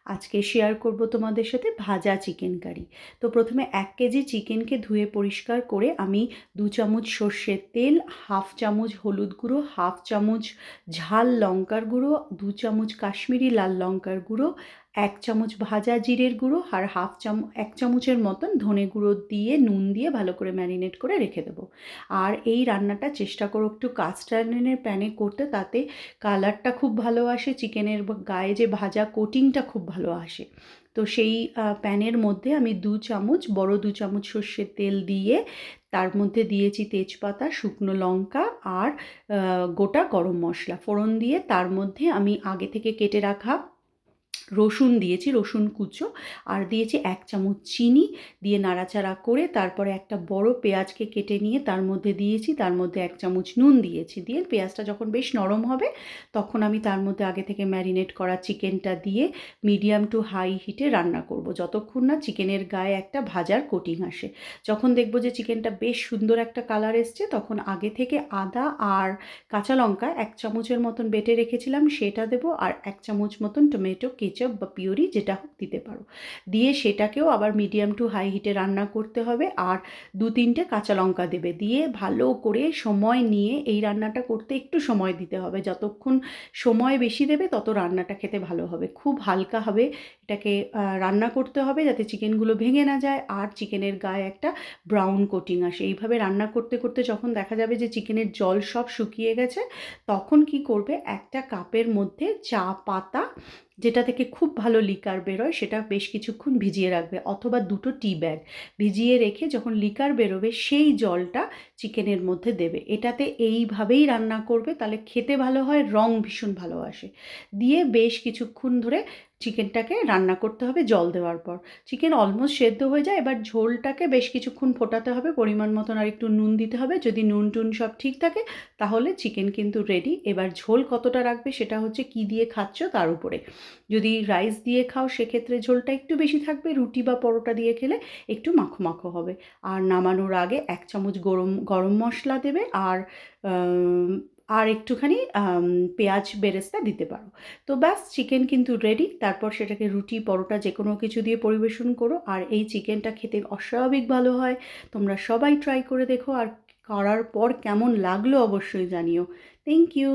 আজকে শেয়ার করব তোমাদের সাথে ভাজা চিকেন কারি। তো প্রথমে 1 কেজি চিকেনকে ধুয়ে পরিষ্কার করে আমি 2 চামচ সর্ষের তেল, হাফ চামচ হলুদ গুঁড়ো, হাফ চামচ ঝাল লঙ্কার গুঁড়ো, 2 চামচ কাশ্মীরি লাল লঙ্কার গুঁড়ো, 1 চামচ ভাজা জিরের গুঁড়ো আর 1 চামচের মতন ধনে গুঁড়ো দিয়ে নুন দিয়ে ভালো করে ম্যারিনেট করে রেখে দেবো। আর এই রান্নাটা চেষ্টা করো একটু কাস্ট আয়রনের প্যানে করতে, তাতে কালারটা খুব ভালো আসে, চিকেনের গায়ে যে ভাজা কোটিংটা খুব ভালো আসে। তো সেই প্যানের মধ্যে আমি 2 চামচ, বড় 2 চামচ সর্ষের তেল দিয়ে তার মধ্যে দিয়েছি তেজপাতা, শুকনো লঙ্কা আর গোটা গরম মশলা ফোড়ন দিয়ে তার মধ্যে আমি আগে থেকে কেটে রাখা রসুন দিয়েছি, রসুন কুচো, আর দিয়েছি 1 চামচ চিনি দিয়ে নাড়াচাড়া করে তারপরে একটা বড় পেঁয়াজকে কেটে নিয়ে তার মধ্যে দিয়েছি, তার মধ্যে 1 চামচ নুন দিয়েছি। দিয়ে পেঁয়াজটা যখন বেশ নরম হবে তখন আমি তার মধ্যে আগে থেকে ম্যারিনেট করা চিকেনটা দিয়ে মিডিয়াম টু হাই হিটে রান্না করব, যতক্ষণ না চিকেনের গায়ে একটা ভাজার কোটিং আসে। যখন দেখব যে চিকেনটা বেশ সুন্দর একটা কালার এসছে, তখন আগে থেকে আদা আর কাঁচা লঙ্কা 1 চামচের মতন বেটে রেখেছিলাম সেটা দেবো, আর 1 চামচ মতন টমেটো কেচাপ বা পিউরি যেটা হোক দিতে পারো। দিয়ে সেটাকেও আবার মিডিয়াম টু হাই হিটে রান্না করতে হবে, আর 2-3টে কাঁচা লঙ্কা দেবে। দিয়ে ভালো করে সময় নিয়ে এই রান্নাটা করতে একটু সময় দিতে হবে, যতক্ষণ সময় বেশি দেবে তত রান্নাটা খেতে ভালো হবে। খুব হালকাভাবে এটাকে রান্না করতে হবে যাতে চিকেনগুলো ভেঙে না যায় আর চিকেনের গায়ে একটা ব্রাউন কোটিং আসে। এইভাবে রান্না করতে করতে যখন দেখা যাবে যে চিকেনের জল সব শুকিয়ে গেছে, তখন কি করবে, একটা কাপের মধ্যে চা পাতা, যেটা থেকে খুব ভালো লিকার বেরোয়, সেটা বেশ কিছুক্ষণ ভিজিয়ে রাখবে, অথবা 2টো টি ব্যাগ ভিজিয়ে রেখে যখন লিকার বেরোবে সেই জলটা চিকেনের মধ্যে দেবে। এটাতে এইভাবেই রান্না করবে, তাহলে খেতে ভালো হয়, রং ভীষণ ভালো আসে। দিয়ে বেশ কিছুক্ষণ ধরে চিকেনটাকে রান্না করতে হবে জল দেওয়ার পর। চিকেন অলমোস্ট সেদ্ধ হয়ে যায়, এবার ঝোলটাকে বেশ কিছুক্ষণ ফোটাতে হবে, পরিমাণ মতন আর একটু নুন দিতে হবে। যদি নুন টুন সব ঠিক থাকে তাহলে চিকেন কিন্তু রেডি। এবার ঝোল কতটা রাখবে সেটা হচ্ছে কী দিয়ে খাচ্ছ তার উপরে। যদি রাইস দিয়ে খাও সেক্ষেত্রে ঝোলটা একটু বেশি থাকবে, রুটি বা পরোটা দিয়ে খেলে একটু মাখো মাখো হবে। আর নামানোর আগে 1 চামচ গরম মশলা দেবে, আর একটুখানি পেঁয়াজ বেরেস্তা দিতে পারো। তো ব্যাস, চিকেন কিন্তু রেডি। তারপর সেটাকে রুটি পরোটা যে কোনো কিছু দিয়ে পরিবেশন করো, আর এই চিকেনটা খেতে অস্বাভাবিক ভালো হয়। তোমরা সবাই ট্রাই করে দেখো, আর করার পর কেমন লাগলো অবশ্যই জানিও। Thank you.